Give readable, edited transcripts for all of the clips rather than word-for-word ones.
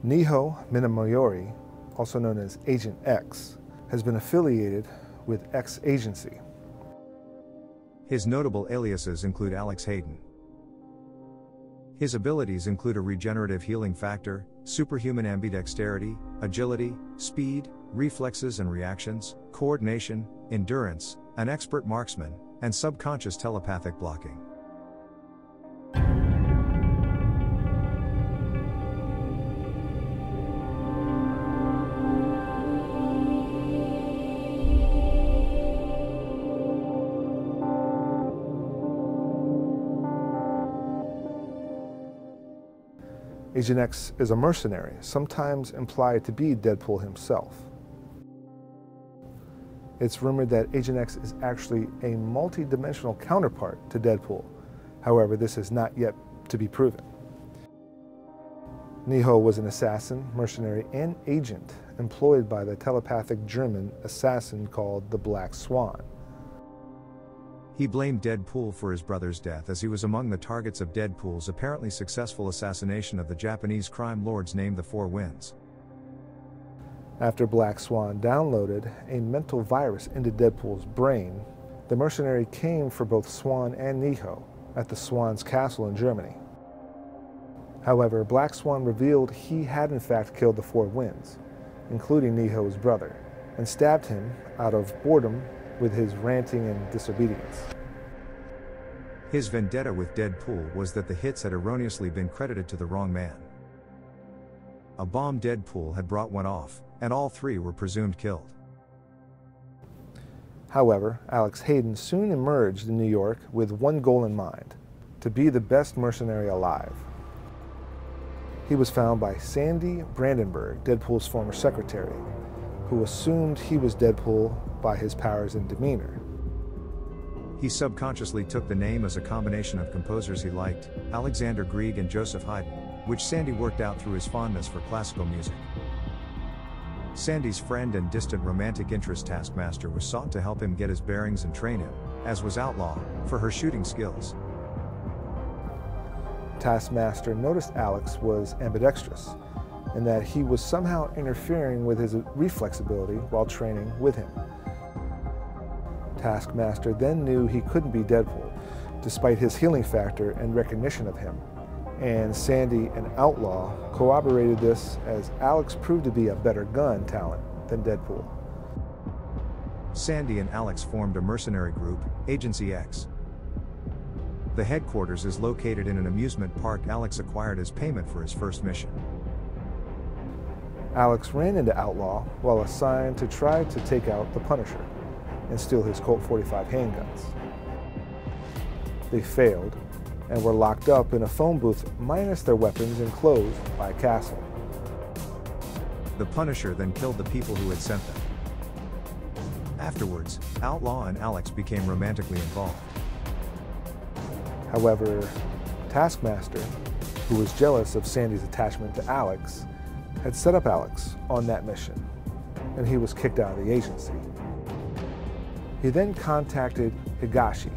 Niho Minamoyori, also known as Agent X, has been affiliated with X Agency. His notable aliases include Alex Hayden. His abilities include a regenerative healing factor, superhuman ambidexterity, agility, speed, reflexes and reactions, coordination, endurance, an expert marksman, and subconscious telepathic blocking. Agent X is a mercenary, sometimes implied to be Deadpool himself. It's rumored that Agent X is actually a multi-dimensional counterpart to Deadpool. However, this is not yet to be proven. Niho was an assassin, mercenary, and agent employed by the telepathic German assassin called the Black Swan. He blamed Deadpool for his brother's death as he was among the targets of Deadpool's apparently successful assassination of the Japanese crime lords named the Four Winds. After Black Swan downloaded a mental virus into Deadpool's brain, the mercenary came for both Swan and Niho at the Swan's castle in Germany. However, Black Swan revealed he had in fact killed the Four Winds, including Niho's brother, and stabbed him out of boredom with his ranting and disobedience. His vendetta with Deadpool was that the hits had erroneously been credited to the wrong man. A bomb Deadpool had brought went off, and all three were presumed killed. However, Alex Hayden soon emerged in New York with one goal in mind: to be the best mercenary alive. He was found by Sandy Brandenburg, Deadpool's former secretary, who assumed he was Deadpool by his powers and demeanor. He subconsciously took the name as a combination of composers he liked, Alexander Grieg and Joseph Haydn, which Sandy worked out through his fondness for classical music. Sandy's friend and distant romantic interest Taskmaster was sought to help him get his bearings and train him, as was Outlaw, for her shooting skills. Taskmaster noticed Alex was ambidextrous, and that he was somehow interfering with his reflex ability while training with him. Taskmaster then knew he couldn't be Deadpool, despite his healing factor and recognition of him, and Sandy and Outlaw corroborated this as Alex proved to be a better gun talent than Deadpool. Sandy and Alex formed a mercenary group, Agency X. The headquarters is located in an amusement park Alex acquired as payment for his first mission. Alex ran into Outlaw while assigned to try to take out the Punisher and steal his Colt 45 handguns. They failed and were locked up in a phone booth minus their weapons and clothes by a castle. The Punisher then killed the people who had sent them. Afterwards, Outlaw and Alex became romantically involved. However, Taskmaster, who was jealous of Sandy's attachment to Alex, had set up Alex on that mission, and he was kicked out of the agency. He then contacted Higashi,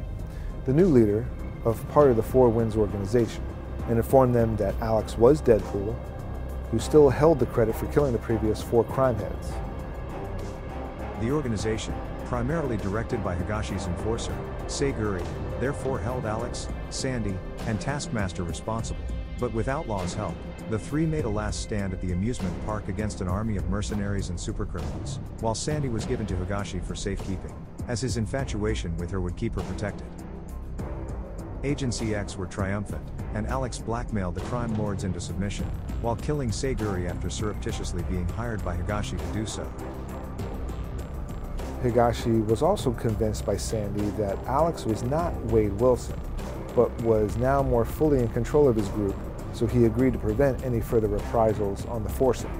the new leader of part of the Four Winds organization, and informed them that Alex was Deadpool, who still held the credit for killing the previous 4 crime heads. The organization, primarily directed by Higashi's enforcer, Seguri, therefore held Alex, Sandy, and Taskmaster responsible, but with Outlaw's help, the three made a last stand at the amusement park against an army of mercenaries and supercriminals, while Sandy was given to Higashi for safekeeping, as his infatuation with her would keep her protected. Agency X were triumphant, and Alex blackmailed the crime lords into submission, while killing Seguri after surreptitiously being hired by Higashi to do so. Higashi was also convinced by Sandy that Alex was not Wade Wilson, but was now more fully in control of his group, so he agreed to prevent any further reprisals on the foursome.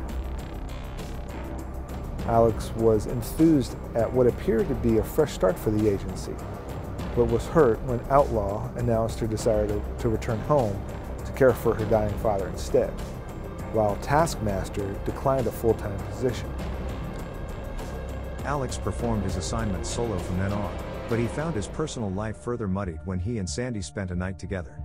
Alex was enthused at what appeared to be a fresh start for the agency, but was hurt when Outlaw announced her desire to return home to care for her dying father instead, while Taskmaster declined a full-time position. Alex performed his assignment solo from then on, but he found his personal life further muddied when he and Sandy spent a night together.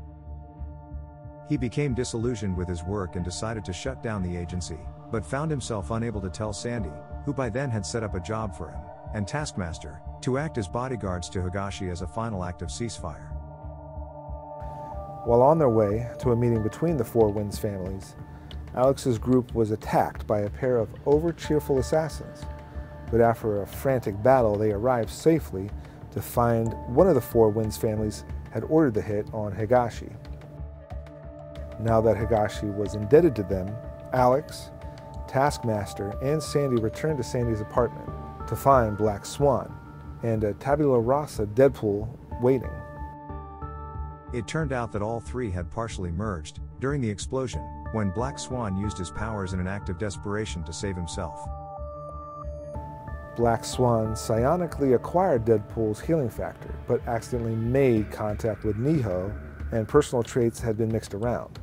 He became disillusioned with his work and decided to shut down the agency, but found himself unable to tell Sandy, who by then had set up a job for him, and Taskmaster, to act as bodyguards to Higashi as a final act of ceasefire. While on their way to a meeting between the Four Winds families, Alex's group was attacked by a pair of over-cheerful assassins, but after a frantic battle they arrived safely to find one of the Four Winds families had ordered the hit on Higashi. Now that Higashi was indebted to them, Alex, Taskmaster, and Sandy returned to Sandy's apartment to find Black Swan and a tabula rasa Deadpool waiting. It turned out that all three had partially merged during the explosion, when Black Swan used his powers in an act of desperation to save himself. Black Swan psionically acquired Deadpool's healing factor, but accidentally made contact with Niho, and personal traits had been mixed around.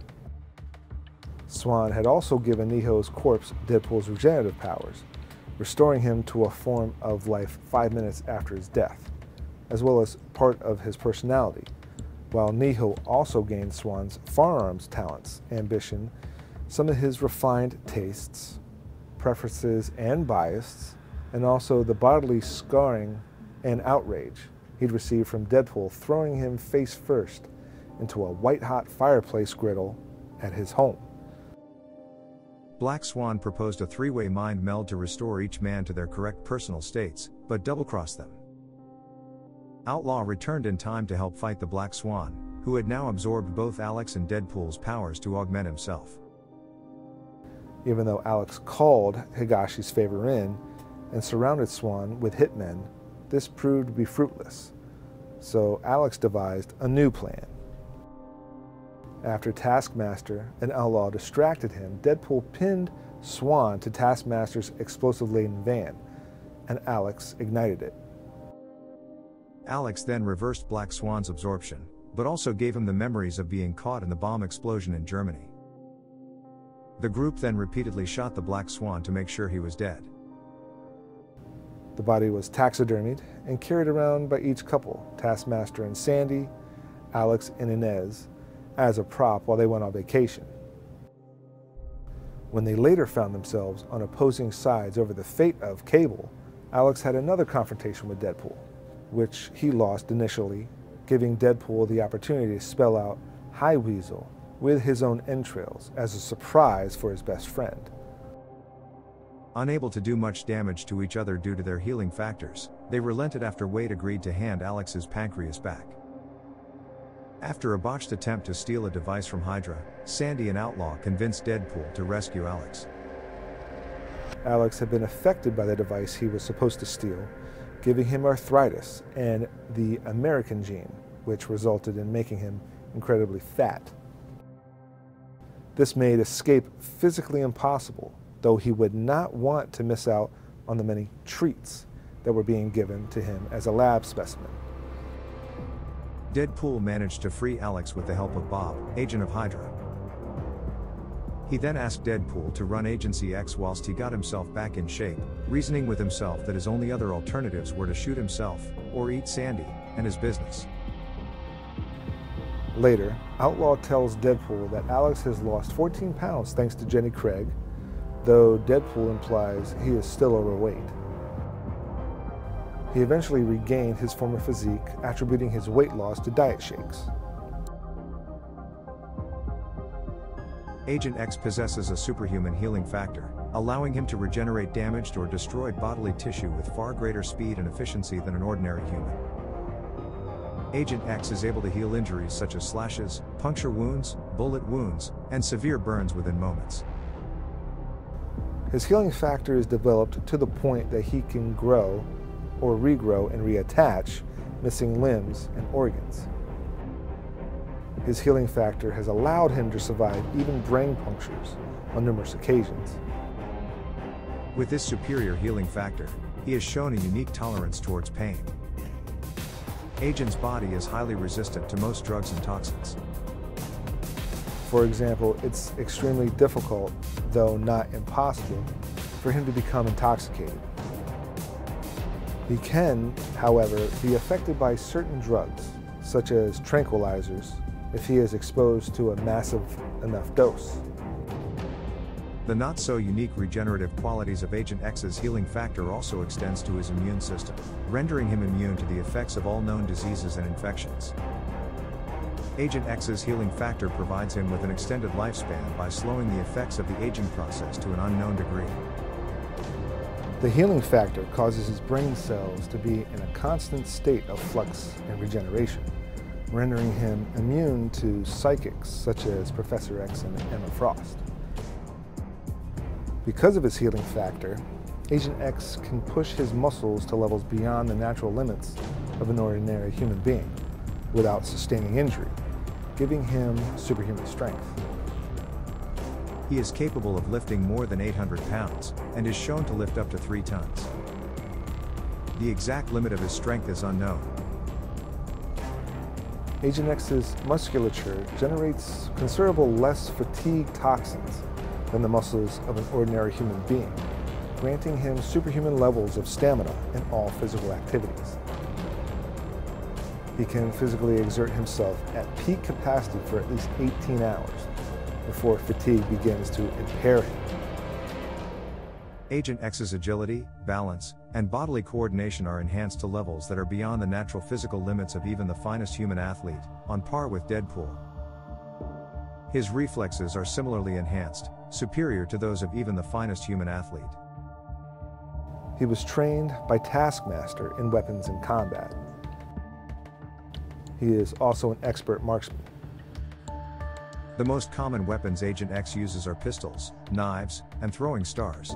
Swan had also given Niho's corpse Deadpool's regenerative powers, restoring him to a form of life 5 minutes after his death, as well as part of his personality, while Niho also gained Swan's firearms talents, ambition, some of his refined tastes, preferences, and biases, and also the bodily scarring and outrage he'd received from Deadpool throwing him face first into a white-hot fireplace griddle at his home. Black Swan proposed a three-way mind meld to restore each man to their correct personal states, but double-crossed them. Outlaw returned in time to help fight the Black Swan, who had now absorbed both Alex and Deadpool's powers to augment himself. Even though Alex called Higashi's favor in and surrounded Swan with hitmen, this proved to be fruitless, so Alex devised a new plan. After Taskmaster and Outlaw distracted him, Deadpool pinned Swan to Taskmaster's explosive-laden van, and Alex ignited it. Alex then reversed Black Swan's absorption, but also gave him the memories of being caught in the bomb explosion in Germany. The group then repeatedly shot the Black Swan to make sure he was dead. The body was taxidermied and carried around by each couple, Taskmaster and Sandy, Alex and Inez, as a prop while they went on vacation. When they later found themselves on opposing sides over the fate of Cable, Alex had another confrontation with Deadpool, which he lost initially, giving Deadpool the opportunity to spell out High Weasel with his own entrails as a surprise for his best friend. Unable to do much damage to each other due to their healing factors, they relented after Wade agreed to hand Alex's pancreas back. After a botched attempt to steal a device from Hydra, Sandy and Outlaw convinced Deadpool to rescue Alex. Alex had been affected by the device he was supposed to steal, giving him arthritis and the American gene, which resulted in making him incredibly fat. This made escape physically impossible, though he would not want to miss out on the many treats that were being given to him as a lab specimen. Deadpool managed to free Alex with the help of Bob, agent of Hydra. He then asked Deadpool to run Agency X whilst he got himself back in shape, reasoning with himself that his only other alternatives were to shoot himself, or eat Sandy, and his business. Later, Outlaw tells Deadpool that Alex has lost 14 pounds thanks to Jenny Craig, though Deadpool implies he is still overweight. He eventually regained his former physique, attributing his weight loss to diet shakes. Agent X possesses a superhuman healing factor, allowing him to regenerate damaged or destroyed bodily tissue with far greater speed and efficiency than an ordinary human. Agent X is able to heal injuries such as slashes, puncture wounds, bullet wounds, and severe burns within moments. His healing factor is developed to the point that he can grow or regrow and reattach missing limbs and organs. His healing factor has allowed him to survive even brain punctures on numerous occasions. With this superior healing factor, he has shown a unique tolerance towards pain. Agent's body is highly resistant to most drugs and toxins. For example, it's extremely difficult, though not impossible, for him to become intoxicated. He can, however, be affected by certain drugs, such as tranquilizers, if he is exposed to a massive enough dose. The not-so-unique regenerative qualities of Agent X's healing factor also extends to his immune system, rendering him immune to the effects of all known diseases and infections. Agent X's healing factor provides him with an extended lifespan by slowing the effects of the aging process to an unknown degree. The healing factor causes his brain cells to be in a constant state of flux and regeneration, rendering him immune to psychics such as Professor X and Emma Frost. Because of his healing factor, Agent X can push his muscles to levels beyond the natural limits of an ordinary human being without sustaining injury, giving him superhuman strength. He is capable of lifting more than 800 pounds, and is shown to lift up to 3 tons. The exact limit of his strength is unknown. Agent X's musculature generates considerable less fatigue toxins than the muscles of an ordinary human being, granting him superhuman levels of stamina in all physical activities. He can physically exert himself at peak capacity for at least 18 hours before fatigue begins to impair him. Agent X's agility, balance, and bodily coordination are enhanced to levels that are beyond the natural physical limits of even the finest human athlete, on par with Deadpool. His reflexes are similarly enhanced, superior to those of even the finest human athlete. He was trained by Taskmaster in weapons and combat. He is also an expert marksman. The most common weapons Agent X uses are pistols, knives, and throwing stars.